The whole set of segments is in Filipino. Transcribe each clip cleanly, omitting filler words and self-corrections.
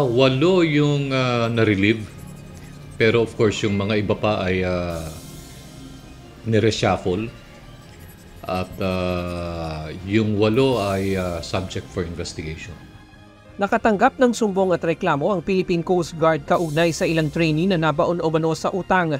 Walo yung na-relieve. Pero of course, yung mga iba pa ay nireshuffle. At yung walo ay subject for investigation. Nakatanggap ng sumbong at reklamo ang Philippine Coast Guard kaugnay sa ilang trainee na nabaon o mano sa utang.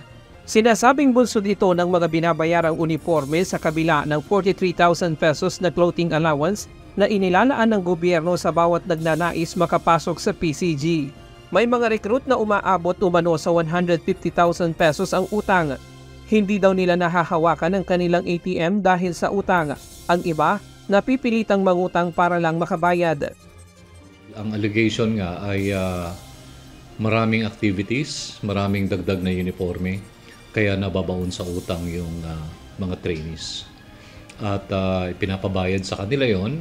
Sinasabing bunso dito ng mga binabayarang uniforme sa kabila ng 43,000 pesos na clothing allowance na inilalaan ng gobyerno sa bawat nagnanais makapasok sa PCG. May mga recruit na umaabot umano sa 150,000 pesos ang utang. Hindi daw nila nahahawakan ang kanilang ATM dahil sa utang. Ang iba, napipilitang mangutang para lang makabayad. Ang allegation nga ay maraming activities, maraming dagdag na uniforme, kaya nababaon sa utang yung mga trainees. At ipinapabayad sa kanila yon,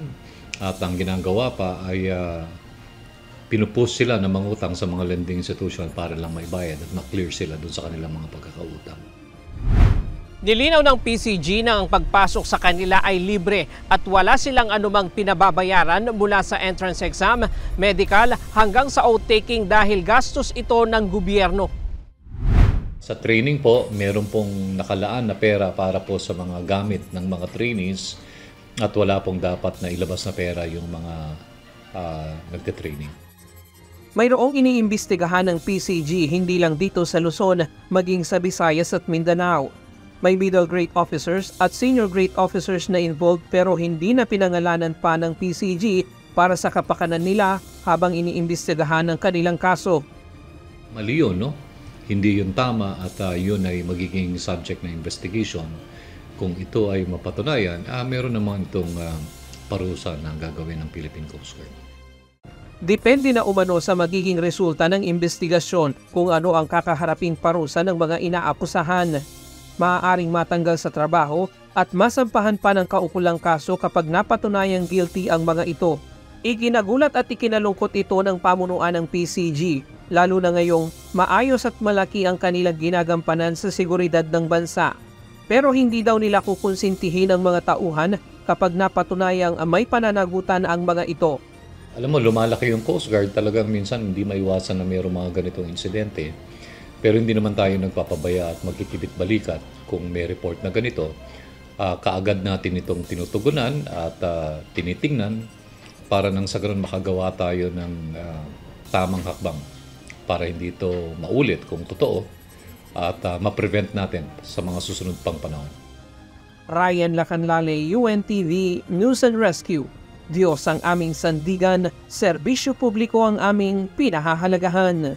at ang ginagawa pa ay pinupush sila ng mga utang sa mga lending institution para lang maibayad at ma-clear sila dun sa kanilang mga pagkakautang. Nilinaw ng PCG na ang pagpasok sa kanila ay libre at wala silang anumang pinababayaran mula sa entrance exam, medical hanggang sa oath-taking dahil gastos ito ng gobyerno. Sa training po, meron pong nakalaan na pera para po sa mga gamit ng mga trainees at wala pong dapat na ilabas na pera yung mga nagte-training. Mayroong iniimbestigahan ng PCG hindi lang dito sa Luzon, maging sa Visayas at Mindanao. May middle grade officers at senior grade officers na involved pero hindi na pinangalanan pa ng PCG para sa kapakanan nila habang iniimbestigahan ng kanilang kaso. Mali yun, no? Hindi yun tama at yun ay magiging subject na investigation. Kung ito ay mapatunayan, meron naman itong parusa na gagawin ng Philippine Coast Guard. Depende na umano sa magiging resulta ng investigasyon kung ano ang kakaharaping parusa ng mga inaakusahan. Maaaring matanggal sa trabaho at masampahan pa ng kaukulang kaso kapag napatunayang guilty ang mga ito. Ikinagulat at ikinalungkot ito ng pamunuan ng PCG, lalo na ngayong maayos at malaki ang kanilang ginagampanan sa seguridad ng bansa. Pero hindi daw nila kukonsintihin ang mga tauhan kapag napatunayang may pananagutan ang mga ito. Alam mo, lumalaki yung Coast Guard, talagang minsan hindi maiwasan na mayroong mga ganitong insidente. Pero hindi naman tayo nagpapabaya at magkikibit balikat kung may report na ganito. Kaagad natin itong tinutugunan at tinitingnan para nang sa ganun makagawa tayo ng tamang hakbang para hindi ito maulit kung totoo at ma-prevent natin sa mga susunod pang panahon. Ryan Lacanlale, UNTV News and Rescue. Diyos ang aming sandigan, serbisyo publiko ang aming pinahahalagahan.